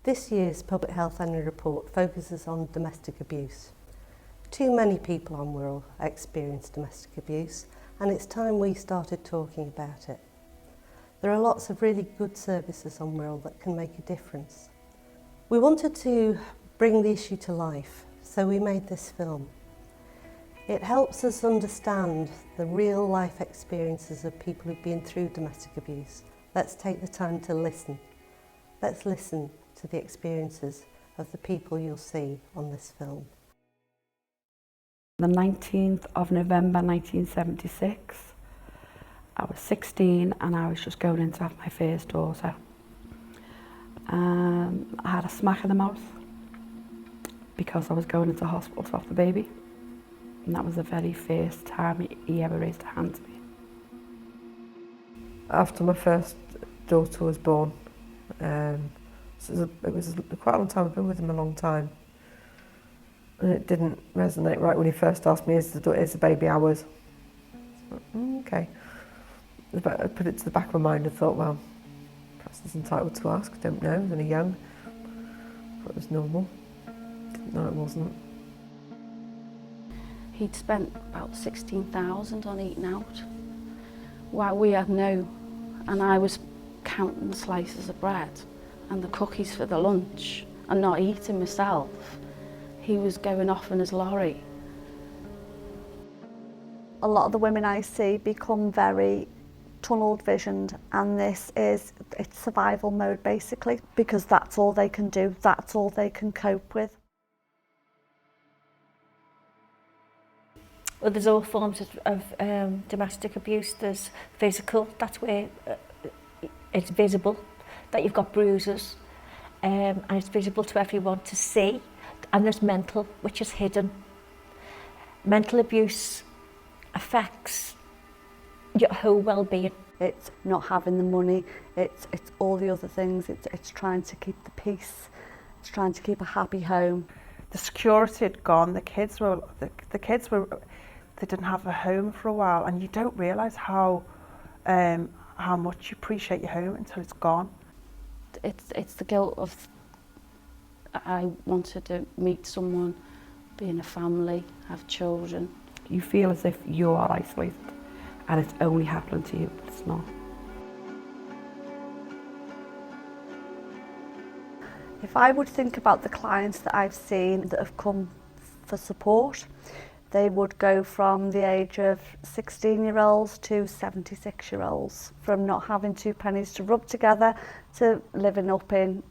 This year's Public Health Annual Report focuses on domestic abuse. Too many people on Wirral experience domestic abuse, and it's time we started talking about it. There are lots of really good services on Wirral that can make a difference. We wanted to bring the issue to life, so we made this film. It helps us understand the real life experiences of people who've been through domestic abuse. Let's take the time to listen. Let's listen to the experiences of the people you'll see on this film. The 19th of November 1976, I was 16 and I was just going in to have my first daughter. I had a smack in the mouth because I was going into hospital to have the baby. And that was the very first time he ever raised a hand to me. After my first daughter was born, so it was quite a long time. I've been with him a long time. And it didn't resonate right when he first asked me, is the baby ours? Okay. I put it to the back of my mind and thought, well, perhaps he's entitled to ask. I don't know, he's only young. I thought it was normal. Didn't know it wasn't. He'd spent about 16,000 on eating out. While we had no, and I was counting the slices of bread and the cookies for the lunch and not eating myself. He was going off in his lorry. A lot of the women I see become very tunnelled visioned, and it's survival mode basically, because that's all they can do, that's all they can cope with. Well, there's all forms of domestic abuse. There's physical, that's where it's visible that you've got bruises, and it's visible to everyone to see. And there's mental, which is hidden. Mental abuse affects your whole well-being. It's not having the money, it's all the other things, it's trying to keep the peace, it's trying to keep a happy home. The security had gone, the kids were, they didn't have a home for a while, and you don't realise how much you appreciate your home until it's gone. It's the guilt of, I wanted to meet someone, be in a family, have children. You feel as if you are isolated and it's only happening to you, but it's not. If I would think about the clients that I've seen that have come for support, they would go from the age of 16-year-olds to 76-year-olds, from not having two pennies to rub together to living up in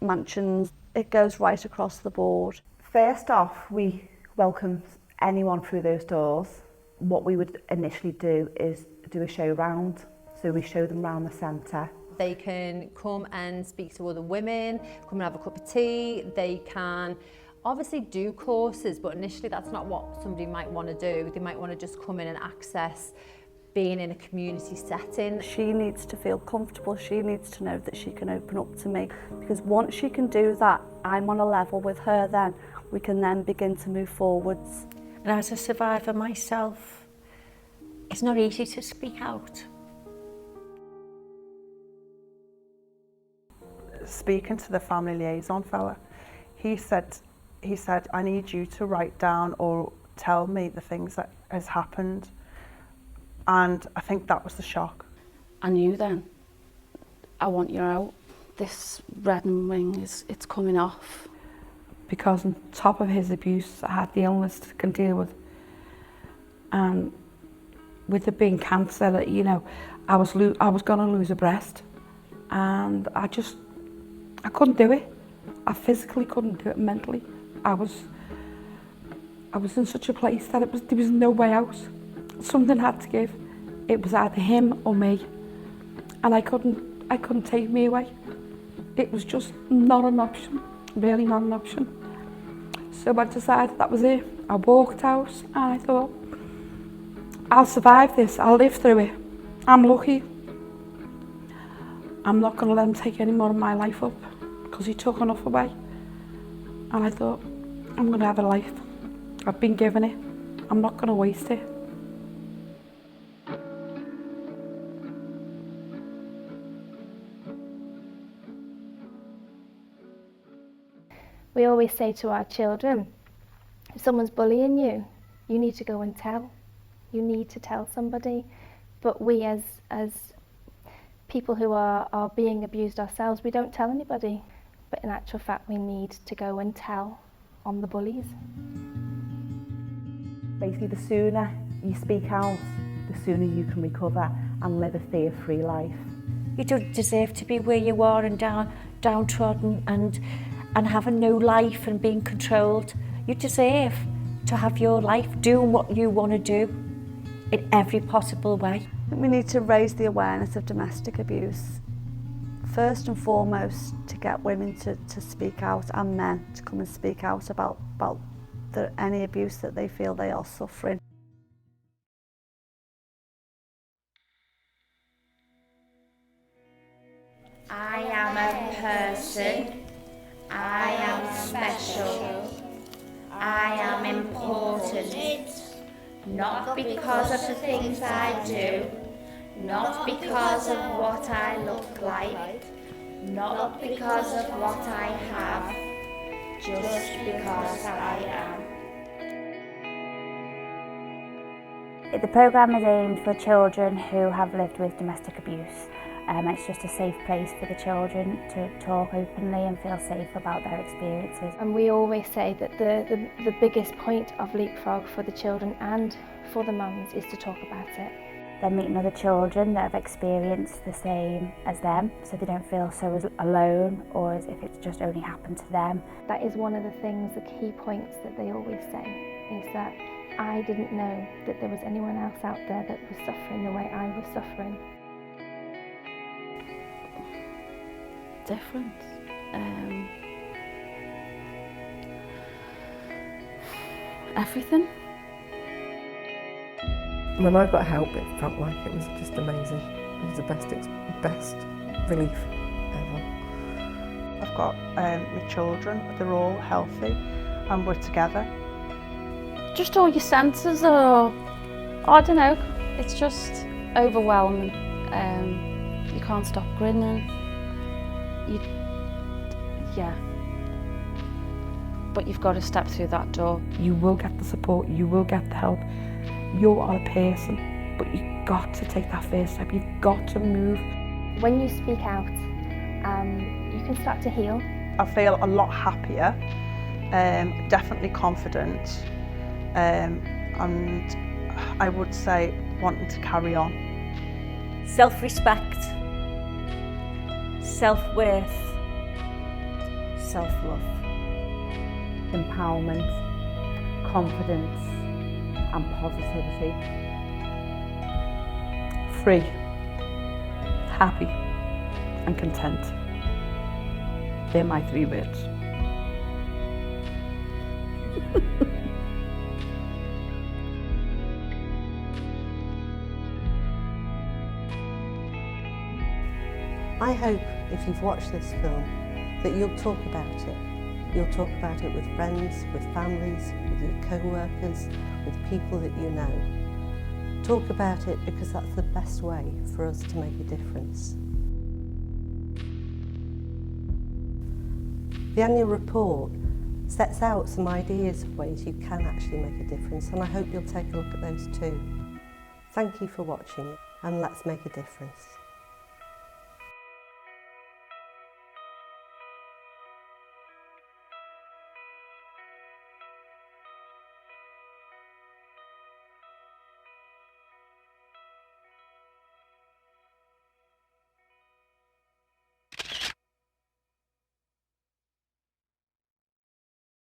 mansions. It goes right across the board. First off, we welcome anyone through those doors. What we would initially do is do a show round. So we show them around the centre. They can come and speak to other women, come and have a cup of tea. They can obviously do courses, but initially that's not what somebody might want to do. They might want to just come in and access being in a community setting. She needs to feel comfortable, she needs to know that she can open up to me, because once she can do that, I'm on a level with her then. We can then begin to move forwards. And as a survivor myself, it's not easy to speak out. Speaking to the family liaison fella, he said, I need you to write down or tell me the things that has happened. And I think that was the shock. I knew then, I want you out. This red and wing, it's coming off. Because on top of his abuse, I had the illness to deal with. And with it being cancer, you know, I was going to lose a breast. And I couldn't do it. I physically couldn't do it mentally. I was in such a place that there was no way out. Something had to give. It was either him or me. And I couldn't take me away. It was just not an option, really not an option. So I decided that was it. I walked out and I thought, I'll survive this, I'll live through it. I'm lucky. I'm not going to let him take any more of my life up, because he took enough away. And I thought, I'm going to have a life. I've been given it. I'm not going to waste it. We always say to our children, if someone's bullying you, you need to go and tell. You need to tell somebody. But we as people who are being abused ourselves, we don't tell anybody. But in actual fact, we need to go and tell on the bullies. Basically, the sooner you speak out, the sooner you can recover and live a fear-free life. You don't deserve to be where you are and downtrodden and having no life and being controlled. You deserve to have your life doing what you want to do in every possible way. We need to raise the awareness of domestic abuse. First and foremost, to get women to speak out and men to come and speak out about any abuse that they feel they are suffering. I am a person. I am special. I am important. Not because of the things I do, not because of what I look like, not because of what I have, just because I am. The programme is aimed for children who have lived with domestic abuse. It's just a safe place for the children to talk openly and feel safe about their experiences. And we always say that the biggest point of Leapfrog for the children and for the mums is to talk about it. They're meeting other children that have experienced the same as them, so they don't feel so alone or as if it's just only happened to them. That is one of the things, the key points that they always say, is that I didn't know that there was anyone else out there that was suffering the way I was suffering. Different. Everything. When I got help, it felt like it was just amazing. It was the best relief ever. I've got my children, they're all healthy and we're together. Just all your senses are, I don't know, it's just overwhelming. You can't stop grinning. Yeah. But you've got to step through that door. You will get the support, you will get the help. You are a person, but you've got to take that first step. You've got to move. When you speak out, you can start to heal. I feel a lot happier, definitely confident, and I would say wanting to carry on. Self-respect, self-worth, self-love. Empowerment, confidence and positivity. Free, happy and content. They're my 3 words. I hope if you've watched this film that you'll talk about it. You'll talk about it with friends, with families, with your co-workers, with people that you know. Talk about it because that's the best way for us to make a difference. The annual report sets out some ideas of ways you can actually make a difference, and I hope you'll take a look at those too. Thank you for watching, and let's make a difference.